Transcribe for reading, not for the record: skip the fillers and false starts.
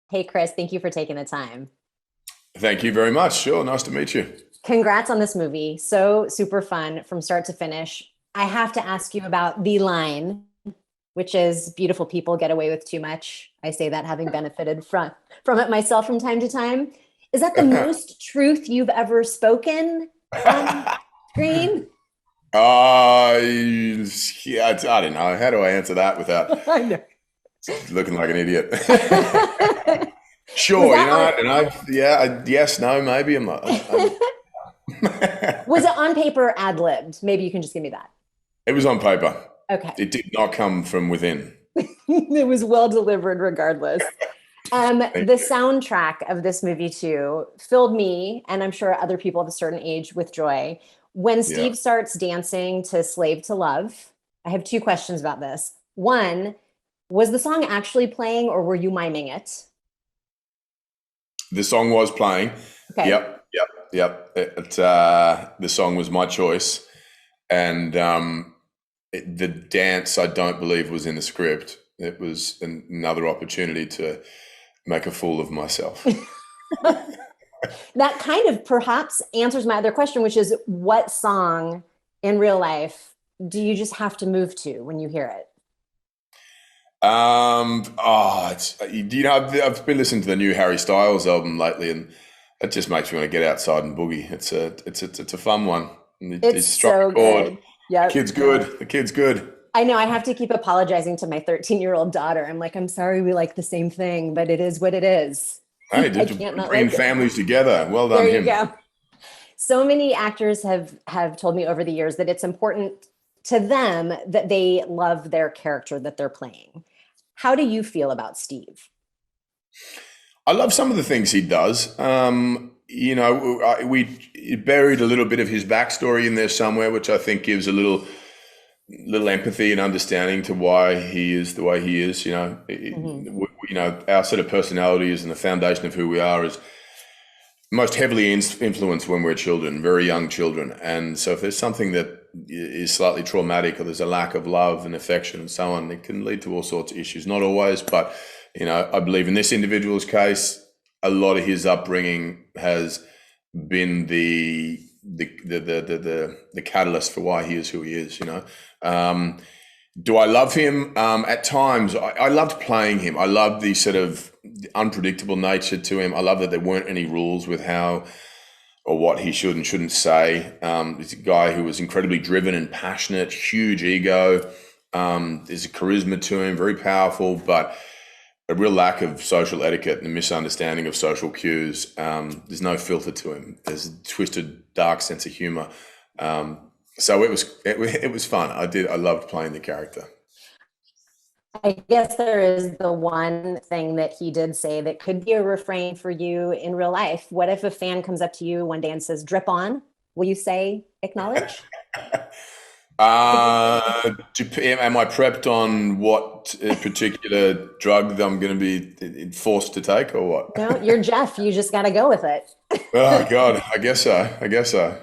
Hey, Chris, thank you for taking the time. Thank you very much. Sure. Nice to meet you. Congrats on this movie. So super fun from start to finish. I have to ask you about the line, which is beautiful people get away with too much. I say that having benefited from it myself from time to time. Is that the most truth you've ever spoken on screen? Yeah, I don't know. How do I answer that without I know. looking like an idiot? Was Sure, that on and yes, no, maybe was it on paper ad libbed? Maybe you can just give me that. it was on paper. Okay. It did not come from within. It was well delivered regardless. Thank The you. soundtrack of this movie too filled me, and I'm sure other people of a certain age, with joy. When Yeah. Steve starts dancing to Slave to Love, I have two questions about this. One, was the song actually playing or were you miming it? The song was playing. Okay. Yep. The song was my choice. And the dance, I don't believe, was in the script. It was another opportunity to make a fool of myself. That kind of perhaps answers my other question, which is what song in real life do you just have to move to when you hear it? I've been listening to the new Harry Styles album lately, and it just makes me want to get outside and boogie. It's a fun one. And he It's struck a so chord. good. The Yep. kid's good. The kid's good. I know I have to keep apologizing to my 13-year-old daughter. I'm like, I'm sorry we like the same thing, but it is what it is. Hey, I did can't not bringing like it. families together. Well There done, you him. go. So many actors have told me over the years that it's important to them that they love their character that they're playing. How do you feel about Steve? I love some of the things he does. We buried a little bit of his backstory in there somewhere, which I think gives a little empathy and understanding to why he is the way he is. Mhm. Our sort of personality is and the foundation of who we are is most heavily influenced when we're children, very young children. And so if there's something that is slightly traumatic or there's a lack of love and affection and so on, it can lead to all sorts of issues. Not always, but I believe in this individual's case, a lot of his upbringing has been the catalyst for why he is who he is. Do I love him? At times, I loved playing him. I loved the sort of unpredictable nature to him. I love that there weren't any rules with how or what he should and shouldn't say. He's a guy who was incredibly driven and passionate, huge ego. There's a charisma to him, very powerful, but a real lack of social etiquette and a misunderstanding of social cues. There's no filter to him. There's a twisted, dark sense of humor. So it was fun. I loved playing the character. I guess there is the one thing that he did say that could be a refrain for you in real life. What if a fan comes up to you one day and says, drip on? Will you say acknowledge? Am I prepped on what particular drug that I'm going to be forced to take or No, what? you're Jeff. You just got to go with it. Oh God, I guess so. I guess so.